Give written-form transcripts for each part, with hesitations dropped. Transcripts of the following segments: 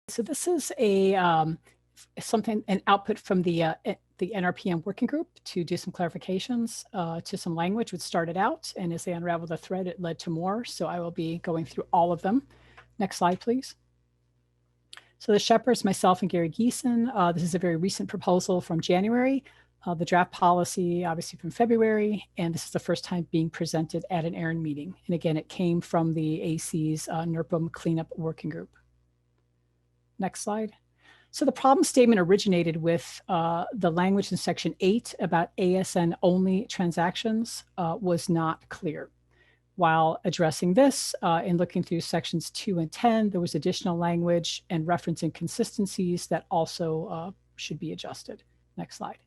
So this is an output from the NRPM working group to do some clarifications to some language, which started out, and as they unraveled the thread, it led to more. So I will be going through all of them. Next slide, please. So the Shepherds, myself, and Gary Geeson. This is a very recent proposal from January. The draft policy, obviously, from February, and this is the first time being presented at an ARIN meeting. And again, it came from the AC's NRPM cleanup working group. Next slide. So the problem statement originated with the language in Section 8 about ASN-only transactions was not clear. While addressing this and looking through Sections 2 and 10, there was additional language and reference inconsistencies that also should be adjusted. Next slide.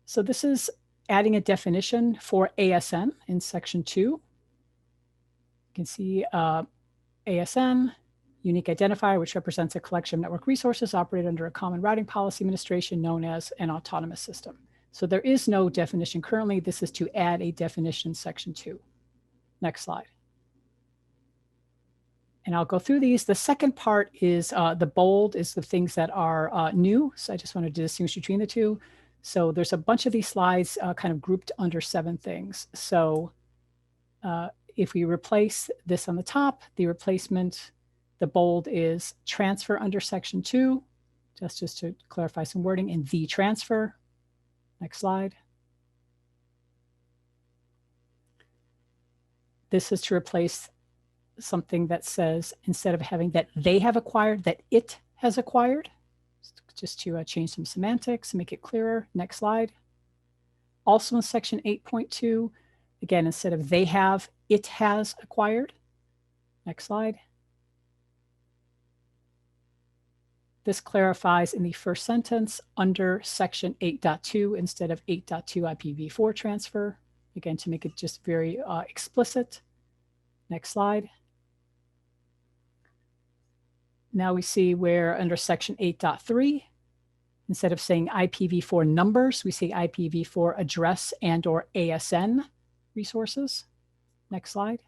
So this is adding a definition for ASN in Section 2. You can see ASN, unique identifier, which represents a collection of network resources operated under a common routing policy administration known as an autonomous system. So there is no definition currently. This is to add a definition in Section 2. Next slide. And I'll go through these. The second part is the bold is the things that are new. So I just wanted to distinguish between the two. So there's a bunch of these slides kind of grouped under 7 things. So if we replace this on the top, the replacement, the bold is transfer under Section 2, just to clarify some wording, and the transfer. Next slide. This is to replace something that says, instead of having that they have acquired, that it has acquired, just to change some semantics, make it clearer. Next slide. Also in Section 8.2, again, instead of they have, it has acquired. Next slide. This clarifies in the first sentence under Section 8.2 instead of 8.2 IPv4 transfer, again, to make it just very explicit. Next slide. Now we see where under Section 8.3, instead of saying IPv4 numbers, we say IPv4 address and or ASN resources. Next slide.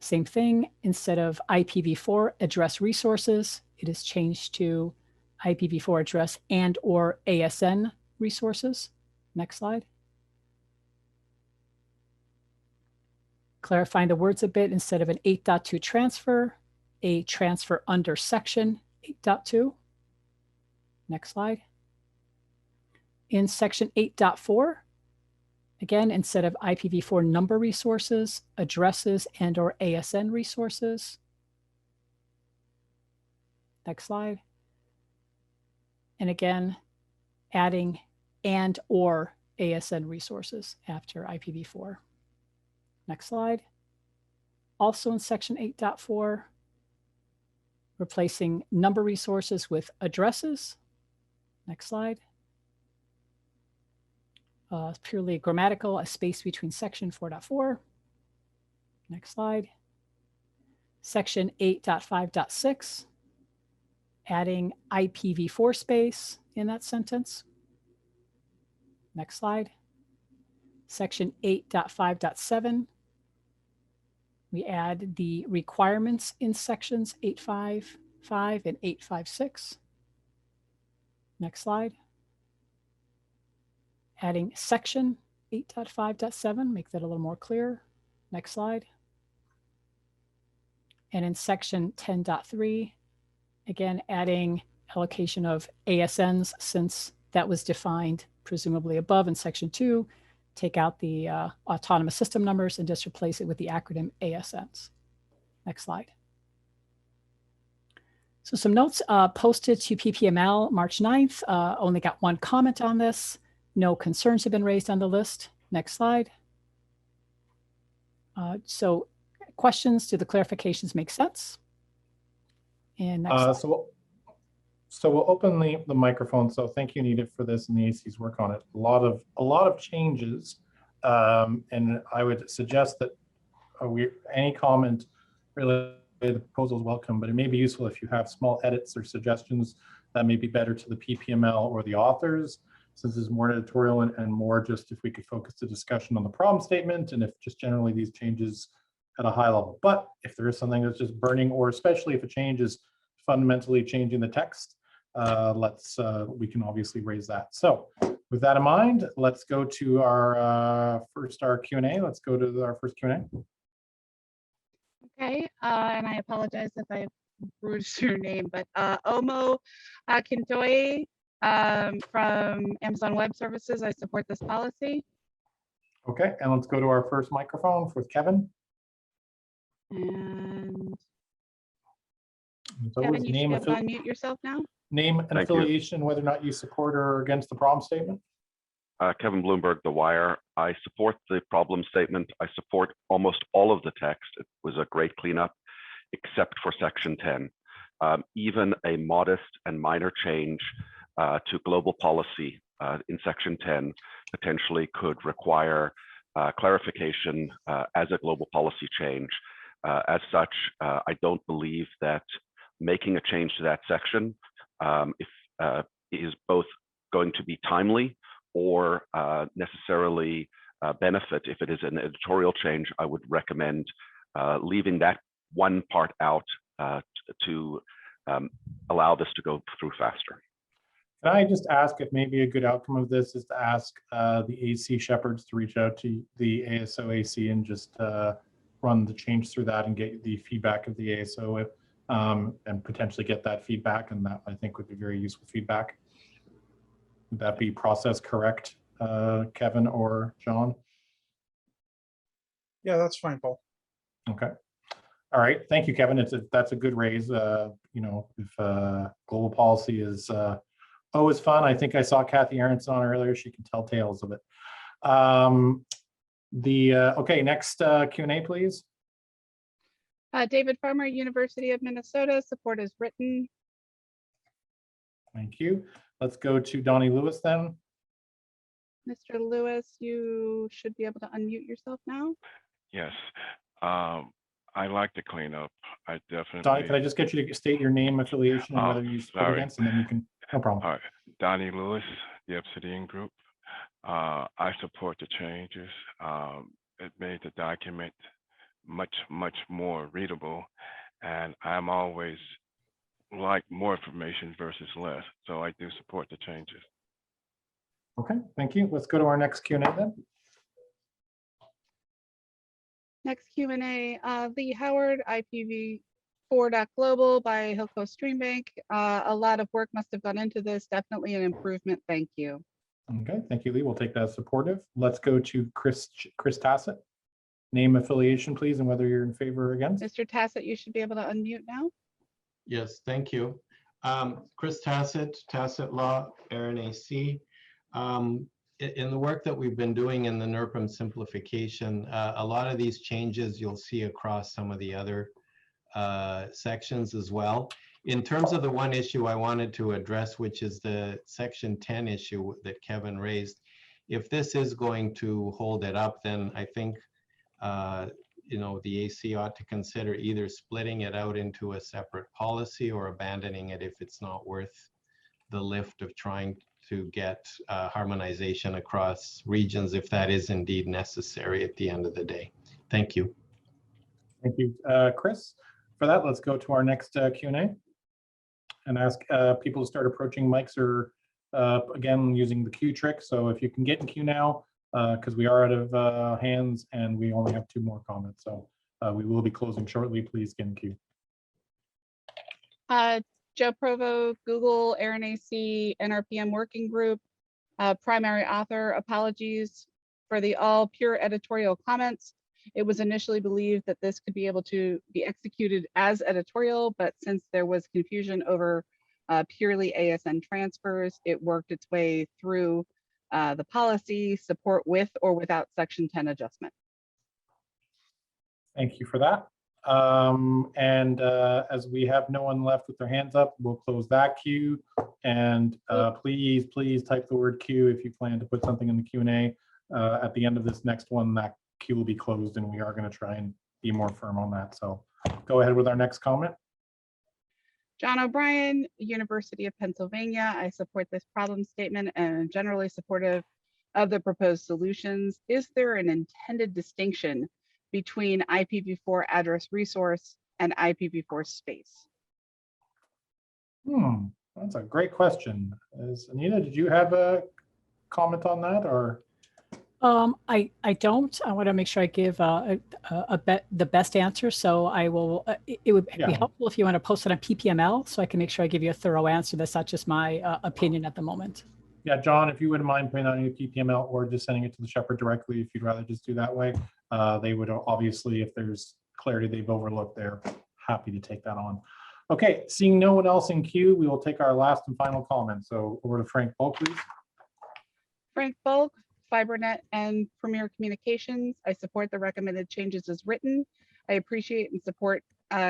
Same thing, instead of IPv4 address resources, it is changed to IPv4 address and or ASN resources. Next slide. Clarifying the words a bit, instead of an 8.2 transfer, a transfer under Section 8.2. Next slide. In Section 8.4, again, instead of IPv4 number resources, addresses and or ASN resources. Next slide. And again, adding and or ASN resources after IPv4. Next slide. Also in Section 8.4, replacing number resources with addresses. Next slide. Purely grammatical, a space between Section 4.4. Next slide. Section 8.5.6, adding IPv4 space in that sentence. Next slide. Section 8.5.7, we add the requirements in sections 8.5.5 and 8.5.6. Next slide. Adding section 8.5.7, make that a little more clear. Next slide. And in section 10.3, again, adding allocation of ASNs, since that was defined presumably above in section 2, take out the autonomous system numbers and just replace it with the acronym ASNs. Next slide. So some notes posted to PPML March 9th, only got 1 comment on this. No concerns have been raised on the list. Next slide. So questions, do the clarifications make sense? And next slide. So we'll open the microphone. So thank you, Anita, for this and the AC's work on it. A lot of changes, and I would suggest that any comment related to the proposal is welcome, but it may be useful if you have small edits or suggestions that may be better to the PPML or the authors, since this is more editorial and more just if we could focus the discussion on the problem statement, and if just generally these changes at a high level. But if there is something that's just burning, or especially if a change is fundamentally changing the text, we can obviously raise that. So with that in mind, let's go to our Q&A. Let's go to our first Q&A. Okay, and I apologize if I bruised your name, but Omo Akintoye from Amazon Web Services. I support this policy. Okay, and let's go to our first microphone with Kevin. And So Kevin, you should name, be able to unmute yourself now. name and Thank you. affiliation, whether or not you support or against the problem statement. Kevin Bloomberg, The Wire. I support the problem statement. I support almost all of the text. It was a great cleanup, except for section 10. Even a modest and minor change to global policy in section 10 potentially could require clarification as a global policy change. As such, I don't believe that making a change to that section is both going to be timely or necessarily benefit. If it is an editorial change, I would recommend leaving that one part out to allow this to go through faster. Can I just ask if maybe a good outcome of this is to ask the AC shepherds to reach out to the ASO AC and just run the change through that and get the feedback of the ASO and potentially get that feedback, and that I think would be very useful feedback. Would that be process correct, Kevin or John? Yeah, that's fine, Paul. Okay. All right. Thank you, Kevin. That's a good raise. You know, if global policy is always fun. I think I saw Kathy Aronson on earlier. She can tell tales of it. Okay, next Q&A, please. David Farmer, University of Minnesota. Support is written. Thank you. Let's go to Donnie Lewis then. Mr. Lewis, you should be able to unmute yourself now. Yes, I like to clean up. I definitely. Donnie, can I just get you to state your name, affiliation, and whether you support against, and then you can, no problem. All right, Donnie Lewis, the Obsidian Group. I support the changes. It made the document much more readable, and I'm always like more information versus less. So I do support the changes. Okay, thank you. Let's go to our next Q&A then. Next Q&A, Lee Howard, IPv4.global by Hilco Stream Bank. A lot of work must have gone into this. Definitely an improvement. Thank you. Okay, thank you, Lee. We'll take that as supportive. Let's go to Chris Tassett. Name, affiliation, please, and whether you're in favor or against. Mr. Tassett, you should be able to unmute now. Yes, thank you. Chris Tassett, Tassett Law, ARIN-AC. In the work that we've been doing in the NERPM simplification, a lot of these changes you'll see across some of the other sections as well. In terms of the one issue I wanted to address, which is the section 10 issue that Kevin raised, if this is going to hold it up, then I think you know, the AC ought to consider either splitting it out into a separate policy or abandoning it if it's not worth the lift of trying to get harmonization across regions, if that is indeed necessary at the end of the day. Thank you. Thank you, Chris. For that, let's go to our next Q&A and ask people to start approaching mics, or again, using the queue trick. So if you can get in queue now, because we are out of hands and we only have 2 more comments. So we will be closing shortly. Please get in queue. Joe Provo, Google, ARIN-AC, NRPM Working Group, primary author. Apologies for the all pure editorial comments. It was initially believed that this could be able to be executed as editorial, but since there was confusion over purely ASN transfers, it worked its way through the policy, support with or without section 10 adjustment. Thank you for that. As we have no one left with their hands up, we'll close that queue. And please type the word queue if you plan to put something in the Q&A. At the end of this next one, that queue will be closed, and we are going to try and be more firm on that. So go ahead with our next comment. John O'Brien, University of Pennsylvania. I support this problem statement and am generally supportive of the proposed solutions. Is there an intended distinction between IPv4 address resource and IPv4 space? That's a great question. Anita, did you have a comment on that, or? I don't. I want to make sure I give the best answer. So I will. It would be helpful if you want to post it on PPML, so I can make sure I give you a thorough answer. That's not just my opinion at the moment. Yeah, John, if you wouldn't mind putting on your PPML or just sending it to the Shepherd directly, if you'd rather just do that way, they would obviously, if there's clarity they've overlooked, they're happy to take that on. Okay, seeing no one else in queue, we will take our last and final comment. So over to Frank Bulk, please. Frank Bulk, FiberNet and Premier Communications. I support the recommended changes as written. I appreciate and support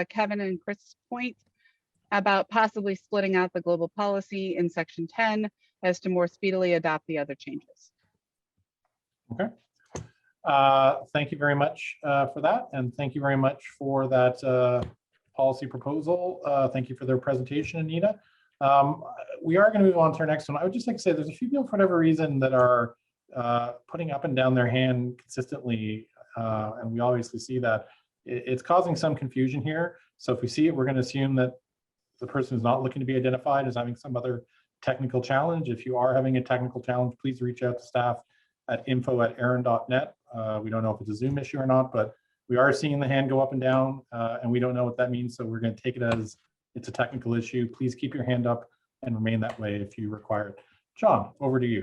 Kevin and Chris' point about possibly splitting out the global policy in section 10 as to more speedily adopt the other changes. Okay. Thank you very much for that. And thank you very much for that policy proposal. Thank you for their presentation, Anita. We are going to move on to our next one. I would just like to say there's a few people for whatever reason that are putting up and down their hand consistently, and we obviously see that. It's causing some confusion here. So if we see it, we're going to assume that the person is not looking to be identified as having some other technical challenge. If you are having a technical challenge, please reach out to staff at info@arin.net. We don't know if it's a Zoom issue or not, but we are seeing the hand go up and down, and we don't know what that means. So we're going to take it as it's a technical issue. Please keep your hand up and remain that way if you require it. John, over to you.